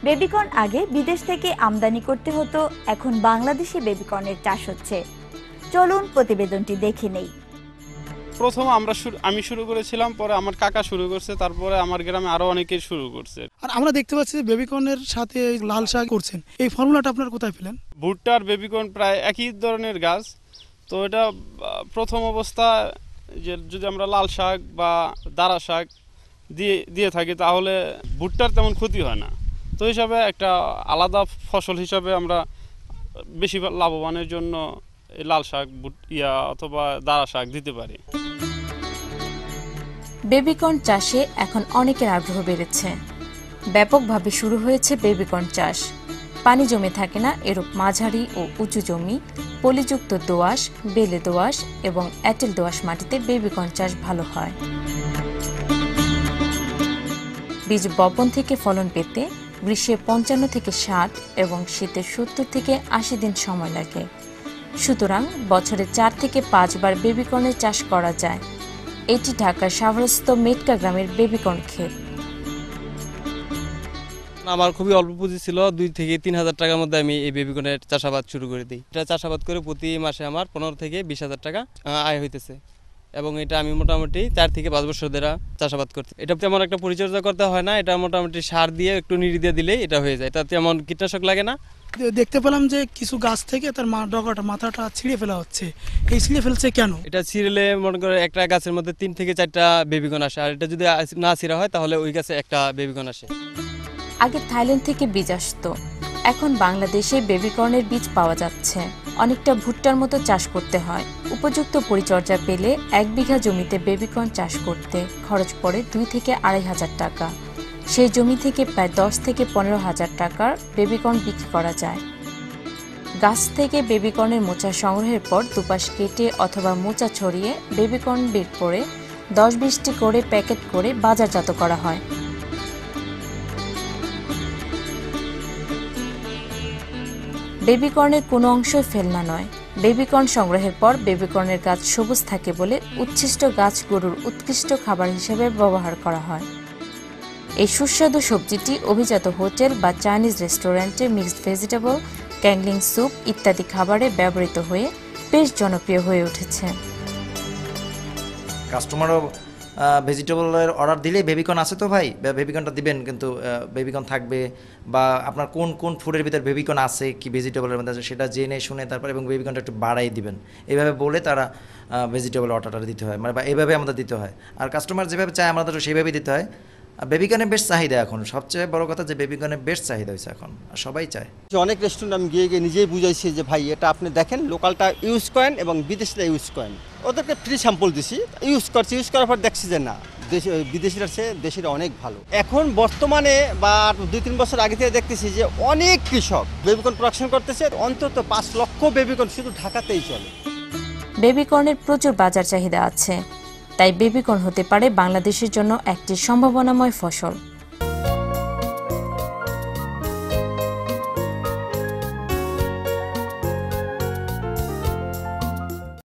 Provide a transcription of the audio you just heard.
Baby corn আগে বিদেশ থেকে আমদানি করতে হতো, এখন বাংলাদেশে বেবিকর্নের চাষ হচ্ছে। চলুন প্রতিবেদনটি দেখে নেই। প্রথম আমি শুরু করেছিলাম, পরে আমার কাকা শুরু করছে, তারপরে আমার গ্রামে আরো অনেকেই শুরু করছে। আর আমরা দেখতে পাচ্ছি যে বেবিকর্নের সাথে লাল শাক করছেন, এই ফর্মুলাটা আপনারা কোথায় পেলেন? ভুট্টার বেবিকর্ন প্রায় একই ধরনের গাছ, তো এটা প্রথম অবস্থা যে যদি আমরা লাল শাক বা দারা শাক দিয়ে থাকি তাহলে ভুট্টার তেমন ক্ষতি হয় না। তো হিসাবে একটা আলাদা ফসল হিসাবে আমরা বেশি লাভবানের জন্য এই লাল শাক অথবা দারা শাক দিতে পারি। বেবিকর্ন চাষে এখন অনেকের আগ্রহ বেড়েছে। ব্যাপকভাবে শুরু হয়েছে বেবিকর্ন চাষ। পানি জমে থাকে না এরূপ মাঝারি ও উঁচু জমি, পলিযুক্ত দোআঁশ, বেলে দোআঁশ এবং এঁটেল দোআঁশ মাটিতে বেবিকর্ন চাষ ভালো হয়। বীজ বপন থেকে ফলন পেতে গ্রীষ্মে 55 থেকে 60 এবং শীতে 70 থেকে 80 দিন সময় লাগে। সুতরাং বছরে 4 থেকে 5 বার বেবিকর্নের চাষ করা যায়। এটি ঢাকার সাভারস্থ মেটকা গ্রামের বেবিকর্ন ক্ষেত। আমার খুবই অল্প পুঁজি ছিল, 2 থেকে 3 হাজার টাকার মধ্যে আমি এই বেবিকর্নের চাষাবাদ শুরু করে দিই। এটা চাষাবাদ করে প্রতি মাসে আমার 15 থেকে 20 হাজার টাকা আয় হইতেছে এবং এটা আমি মোটামুটি 4 থেকে 5 বছর ধরে চাষাবাদ করছি। এটা তেমন একটা পরিচর্যা করতে হয় না, এটা মোটামুটি সার দিয়ে একটু নিড়ি দিয়ে দিলেই এটা হয়ে যায়। এটা তেমন কীটনাশক লাগে না। দেখতে পেলাম যে কিছু গাছ থেকে তার মাথাটা ছিঁড়ে ফেলা হচ্ছে, এই ছিঁড়ে ফেলছে কেন? এটা ছিঁড়লে মনে করে একটা গাছের মধ্যে 3 থেকে 4টা বেবিকর্ন আসে, আর এটা যদি না ছিঁড়া হয় তাহলে ওই গাছে একটা বেবিকর্ন আসে। আগে থাইল্যান্ড থেকে বীজ আসতো, এখন বাংলাদেশে বেবিকর্নের বীজ পাওয়া যাচ্ছে। অনেকটা ভুট্টার মতো চাষ করতে হয়। উপযুক্ত পরিচর্যা পেলে 1 বিঘা জমিতে বেবিকর্ন চাষ করতে খরচ পড়ে 2 থেকে 2.5 হাজার টাকা। সেই জমি থেকে প্রায় 10 থেকে 15 হাজার টাকার বেবিকর্ন বিক্রি করা যায়। গাছ থেকে বেবিকর্নের মোচা সংগ্রহের পর দুপাশ কেটে অথবা মোচা ছড়িয়ে বেবিকর্ন বের করে 10-20টি করে প্যাকেট করে বাজারজাত করা হয়। বেবিকর্নের কোনো অংশই ফেলনা নয়। বেবিকর্ন সংগ্রহের পর বেবিকর্নের গাছ সবুজ থাকে বলে উচ্ছিষ্ট গাছ গরুর উৎকৃষ্ট খাবার হিসেবে ব্যবহার করা হয়। এই সুস্বাদু সবজিটি অভিজাত হোটেল বা চাইনিজ রেস্টুরেন্টে মিক্সড ভেজিটেবল, ক্যাংলিং স্যুপ ইত্যাদি খাবারে ব্যবহৃত হয়ে বেশ জনপ্রিয় হয়ে উঠেছে। কাস্টমারও ভেজিটেবলের অর্ডার দিলে বেবিকর্ন আছে তো ভাই, বেবিকর্নটা দিবেন, কিন্তু বেবিকর্ন থাকবে বা আপনার কোন কোন ফুডের ভিতর বেবিকর্ন আছে কি ভেজিটেবলের মধ্যে আছে সেটা জেনে শুনে তারপর এবং বেবিকর্নটা একটু বাড়াই দিবেন, এইভাবে বলে তারা ভেজিটেবল অর্ডারটা দিতে হয়, মানে বা এইভাবে আমাদের দিতে হয়। আর কাস্টমার যেভাবে চায় আমাদের সেইভাবেই দিতে হয়। বেবিকর্নের বেশ চাহিদা এখন, সবচেয়ে বড় কথা যে বেবিকর্নের বেশ চাহিদা হয়েছে এখন, আর সবাই চায়। অনেক রেস্টুরেন্ট আমি গিয়ে নিজেই বুঝাইছি যে ভাই এটা আপনি দেখেন লোকালটা ইউজ করেন এবং বিদেশিরা ইউজ করেন। ওদেরকে ফ্রি স্যাম্পল দিছি, ইউজ করার পর দেখছি যে না বিদেশিরা চেয়ে দেশের অনেক ভালো। এখন বর্তমানে বা 2-3 বছর আগে থেকে দেখতেছি যে অনেক কৃষক বেবিকর্ন প্রোডাকশন করতেছে, অন্তত 5 লক্ষ বেবিকর্ন শুধু ঢাকাতেই চলে। বেবিকর্নের প্রচুর বাজার চাহিদা আছে, তাই বেবিকর্ন হতে পারে বাংলাদেশের জন্য একটি সম্ভাবনাময় ফসল।